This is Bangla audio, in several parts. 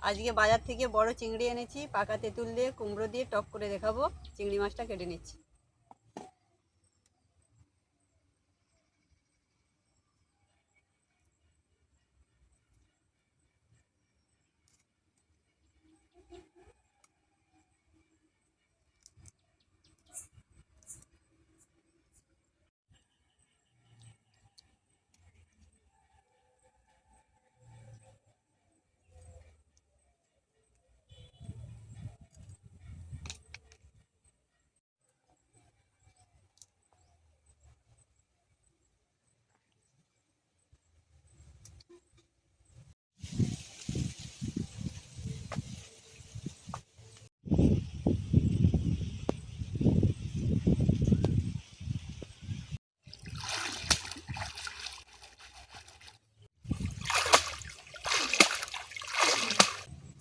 আজকে বাজার থেকে বড় চিংড়ি এনেছি, পাকা তেঁতুল দিয়ে কুমড়ো দিয়ে টক করে দেখাবো। চিংড়ি মাছটা কেটে নিচ্ছি।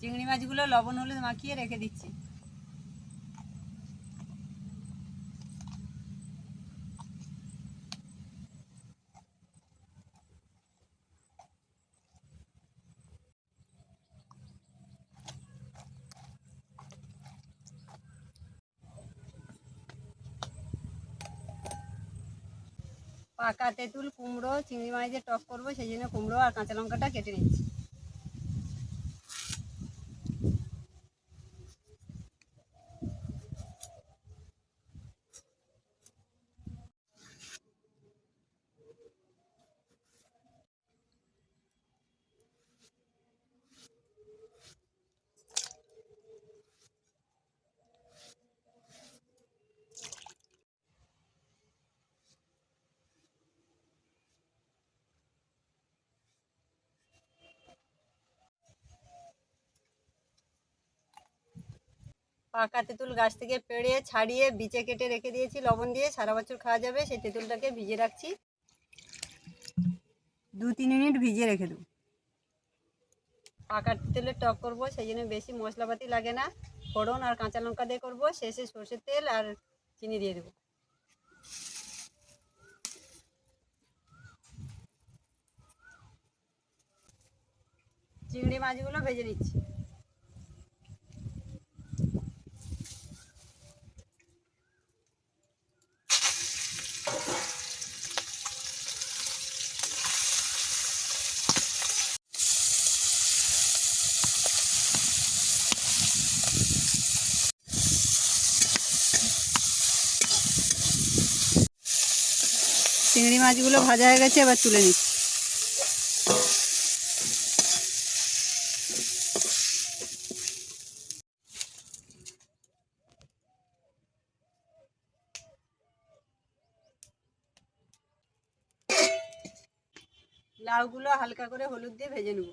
চিংড়ি মাছগুলো লবণ হলুদ মাখিয়ে রেখে দিচ্ছি। পাকা তেঁতুল কুমড়ো চিংড়ি মাছ দিয়ে টক করবো, সেই জন্য কুমড়ো আর কাঁচা লঙ্কাটা কেটে নিচ্ছি। পাকা তেঁতুল গাছ থেকে পেড়ে ছাড়িয়ে বিচে কেটে রেখে দিয়েছি লবণ দিয়ে, সারা বছর খাওয়া যাবে। সেই তেঁতুলটাকে ভিজিয়ে রাখছি, 2-3 মিনিট ভিজিয়ে রেখে দেবো। পাকা তেঁতুলের টক করবো, সেই জন্য বেশি মশলাপাতি লাগে না। ফোড়ন আর কাঁচা লঙ্কা দিয়ে করবো, শেষে সর্ষের তেল আর চিনি দিয়ে দেবো। চিংড়ি মাছগুলো ভেজে নিচ্ছি। চিংড়ি মাছগুলো ভাজা হয়ে গেছে, এবার তুলে নিচ্ছি। লাউগুলো হালকা করে হলুদ দিয়ে ভেজে নেব।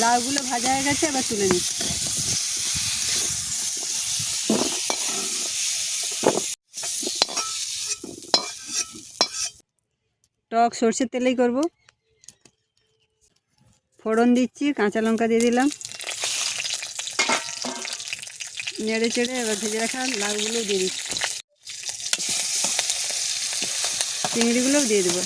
লাউগুলো ভাজা হয়ে গেছে, এবার তুলে নিচ্ছি। টক সর্ষের তেলেই করব। ফোড়ন দিচ্ছি, কাঁচা লঙ্কা দিয়ে দিলাম, নেড়ে চেড়ে এবার ভেজে রাখা লাউগুলোও দিয়ে দিচ্ছি, চিংড়িগুলোও দিয়ে দেবো।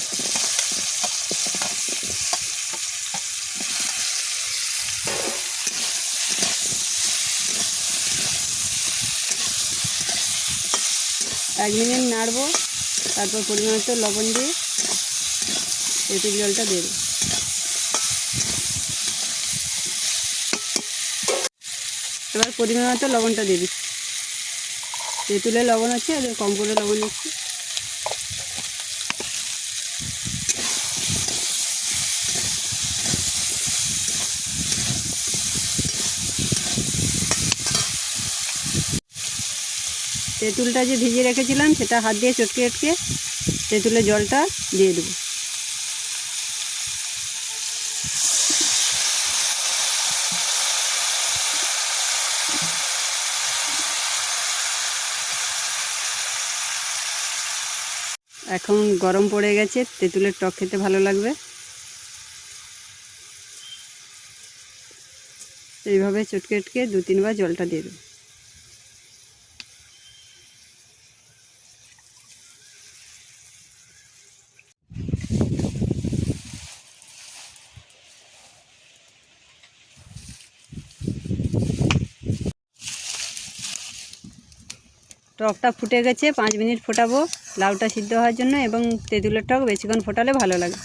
এক মিনিট নাড়বো, তারপর পরিমাণ মতো লবণ দিয়ে তেঁতুল জলটা দিয়ে দেবো। এবার পরিমাণ মতো লবণটা দিয়ে দিচ্ছি। তেঁতুলে লবণ আছে, এবার কম করে লবণ দিচ্ছি। তেঁতুলটা যে ভিজিয়ে রেখেছিলাম সেটা হাত দিয়ে চটকে চটকে তেঁতুলের জলটা দিয়ে দেবো। এখন গরম পড়ে গেছে, তেঁতুলের টক খেতে ভালো লাগবে। এইভাবে চটকে চটকে 2-3 বার জলটা দিয়ে দেবো। টকটা ফুটে গেছে, 5 মিনিট ফোটাবো লাউটা সিদ্ধ হওয়ার জন্য, এবং তেঁতুলের টক বেশিক্ষণ ফোটালে ভালো লাগে।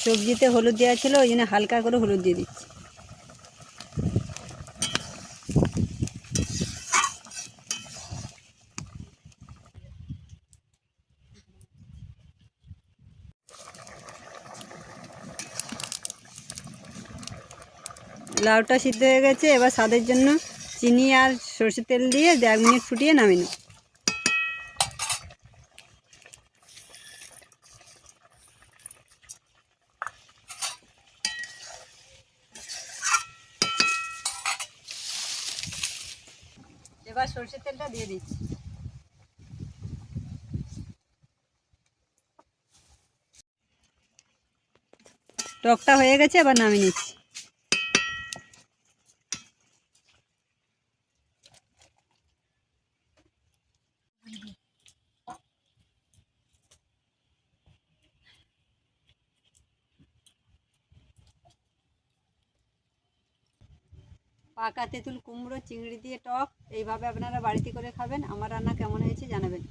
সবজিতে হলুদ দেওয়া ছিল, ওই জন্য হালকা করে হলুদ দিয়ে দিচ্ছি। লাউটা সিদ্ধ হয়ে গেছে, এবার স্বাদের জন্য চিনি আর সরষের তেল দিয়ে 1 মিনিট ফুটিয়ে নামিয়ে নেব। এবার সরষের তেলটা দিয়ে দিচ্ছি। টকটা হয়ে গেছে, এবার নামিয়ে নিচ্ছি। পাকা তেঁতুল কুমড়ো চিংড়ি দিয়ে টক এইভাবে আপনারা বাড়িতে করে খাবেন। আমার রান্না কেমন হয়েছে জানাবেন।